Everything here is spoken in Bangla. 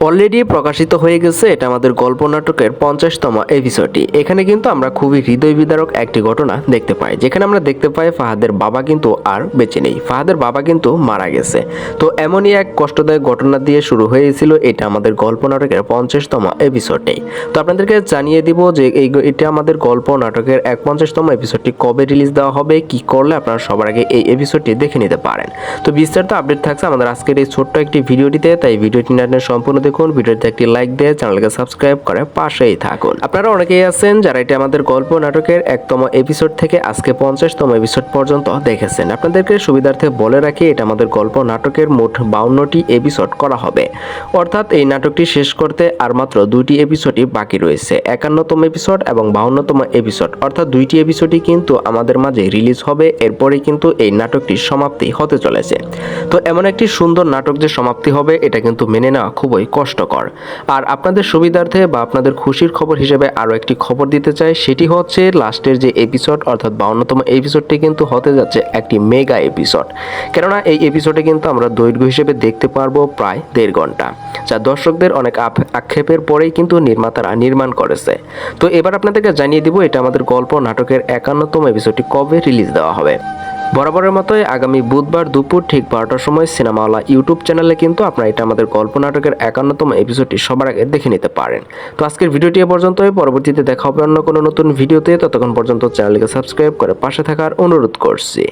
অলরেডি প্রকাশিত হয়ে গেছে এটা আমাদের গল্প নাটকের 50তম এপিসোডটি। এখানে কিন্তু আমরা খুবই হৃদয় বিদারক একটি ঘটনা দেখতে পাই, যেখানে আমরা দেখতে পাই ফাহাদের বাবা কিন্তু আর বেঁচে নেই, ফাহাদের বাবা কিন্তু মারা গেছে। তো এমনই এক কষ্টদায়ক ঘটনা দিয়ে শুরু হয়েছিল এটা আমাদের গল্প নাটকের 50তম এপিসোডে। তো আপনাদেরকে জানিয়ে দিব যে এটা আমাদের গল্প নাটকের 50তম এপিসোডটি কবে রিলিজ দেওয়া হবে, কি করলে আপনারা সবার আগে এই এপিসোডটি দেখে নিতে পারেন। তো বিস্তারিত আপডেট থাকছে আমাদের আজকের এই ছোট্ট একটি ভিডিওটিতে, তাই ভিডিওটি না সম্পূর্ণ দেখুন, ভিডিওতে একটি লাইক দিয়ে চ্যানেলকে সাবস্ক্রাইব করে পাশেই থাকুন। আপনারা অনেকেই আছেন যারা এটা আমাদের গল্প নাটকের 1তম এপিসোড থেকে আজকে 50তম এপিসোড পর্যন্ত দেখেছেন। আপনাদেরকে সুবিধার্থে বলে রাখি এটা আমাদের গল্প নাটকের মোট 52টি এপিসোড করা হবে, অর্থাৎ এই নাটকটি শেষ করতে আর মাত্র 2টি এপিসোডই বাকি রয়েছে। 51তম এপিসোড এবং 52তম এপিসোড, অর্থাৎ 2টি এপিসোডই কিন্তু আমাদের মাঝে রিলিজ হবে, এরপরে কিন্তু এই নাটকটির সমাপ্তি হতে চলেছে। তো এমন একটি সুন্দর নাটক যে সমাপ্তি হবে এটা কিন্তু মেনে নেওয়া খুবই কষ্টকর। আর আপনাদের সুবিধার্থে বা আপনাদের খুশির খবর হিসেবে আরও একটি খবর দিতে চাই, সেটি হচ্ছে লাস্টের যে এপিসোড অর্থাৎ 52তম এপিসোডটি কিন্তু হতে যাচ্ছে একটি মেগা এপিসোড। কেননা এই এপিসোডে কিন্তু আমরা দৈর্ঘ্য হিসেবে দেখতে পারবো প্রায় 1.5 ঘন্টা, যা দর্শকদের অনেক আক্ষেপের পরেই কিন্তু নির্মাতারা নির্মাণ করেছে। তো এবার আপনাদেরকে জানিয়ে দিব এটা আমাদের গল্প নাটকের 51তম এপিসোডটি কবে রিলিজ দেওয়া হবে। বরাবরের মতোই আগামী বুধবার দুপুর ঠিক 12টার সময় সিনেমাওয়ালা ইউটিউব চ্যানেলে কিন্তু আপনারা এটা আমাদের গল্প নাটকের 51তম এপিসোডটি সবার আগে দেখে নিতে পারেন। তো আজকের ভিডিওটি এ পর্যন্তই, পরবর্তীতে দেখা হবে অন্য কোনো নতুন ভিডিওতে। ততক্ষণ পর্যন্ত চ্যানেলকে সাবস্ক্রাইব করে পাশে থাকার অনুরোধ করছি।